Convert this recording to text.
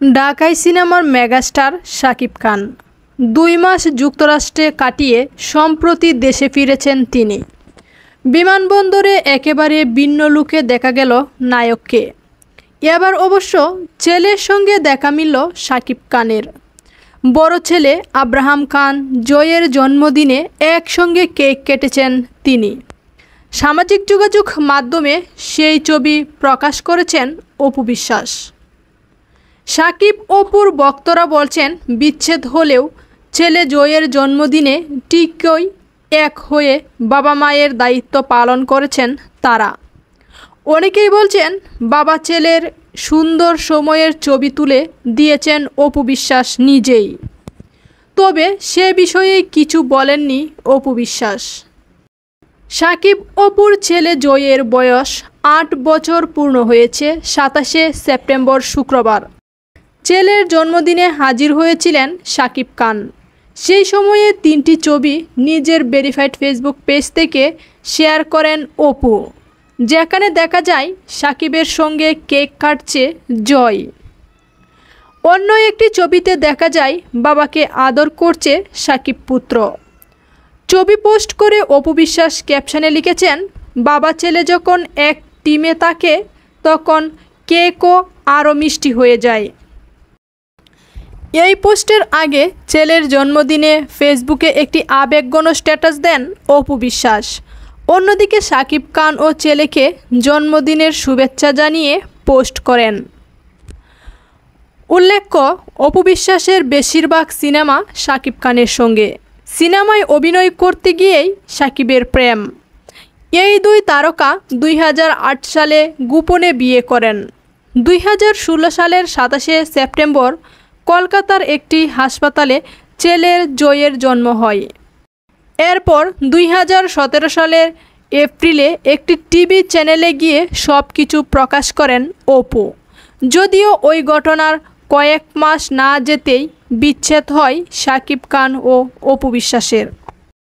ঢাকাই সিনেমার মেগাস্টার শাকিব খান 2 মাস যুক্তরাষ্ট্রে কাটিয়ে সম্প্রতি দেশে ফিরেছেন তিনি। বিমানবন্দরে একেবারে ভিন্ন লুকে দেখা গেল নায়ককে। এবার অবশ্য ছেলের সঙ্গে দেখা মিলল শাকিব খানের। বড় ছেলে আব্রাহাম খান জয়ের জন্মদিনে একসঙ্গে কেক কেটেছেন তিনি। সামাজিক যোগাযোগ মাধ্যমে সেই ছবি প্রকাশ করেছেন অপু বিশ্বাস। শাকিব অপুর ভক্তরা বলছেন, বিচ্ছেদ হলেও ছেলে জয়ের জন্মদিনে ঠিকই এক হয়ে বাবা মায়ের দায়িত্ব পালন করেছেন তারা। অনেকেই বলছেন, বাবা ছেলের সুন্দর সময়ের ছবি তুলে দিয়েছেন অপু বিশ্বাস নিজেই। তবে সে বিষয়ে কিছু বলেননি অপু বিশ্বাস। শাকিব অপুর ছেলে জয়ের বয়স 8 বছর পূর্ণ হয়েছে 27শে সেপ্টেম্বর শুক্রবার। ছেলের জন্মদিনে হাজির হয়েছিলেন শাকিব খান। সেই সময়ে 3টি ছবি নিজের ভেরিফাইড ফেসবুক পেজ থেকে শেয়ার করেন অপু, যেখানে দেখা যায় শাকিবের সঙ্গে কেক কাটছে জয়। অন্য একটি ছবিতে দেখা যায় বাবাকে আদর করছে শাকিব পুত্র। ছবি পোস্ট করে অপু বিশ্বাস ক্যাপশনে লিখেছেন, বাবা ছেলে যখন এক টিমে থাকে তখন কেকও আরও মিষ্টি হয়ে যায়। এই পোস্টের আগে ছেলের জন্মদিনে ফেসবুকে একটি আবেগঘন স্ট্যাটাস দেন অপু বিশ্বাস। অন্যদিকে শাকিব খান ও ছেলেকে জন্মদিনের শুভেচ্ছা জানিয়ে পোস্ট করেন। উল্লেখ্য, অপু বিশ্বাসের বেশিরভাগ সিনেমা শাকিব খানের সঙ্গে। সিনেমায় অভিনয় করতে গিয়েই শাকিবের প্রেম। এই দুই তারকা 2008 সালে গোপনে বিয়ে করেন। 2016 সালের 27শে সেপ্টেম্বর কলকাতার একটি হাসপাতালে ছেলের জয়ের জন্ম হয়। এরপর 2017 সালের এপ্রিলে একটি টিভি চ্যানেলে গিয়ে সব কিছু প্রকাশ করেন অপু। যদিও ওই ঘটনার কয়েক মাস না যেতেই বিচ্ছেদ হয় শাকিব খান ও অপু বিশ্বাসের।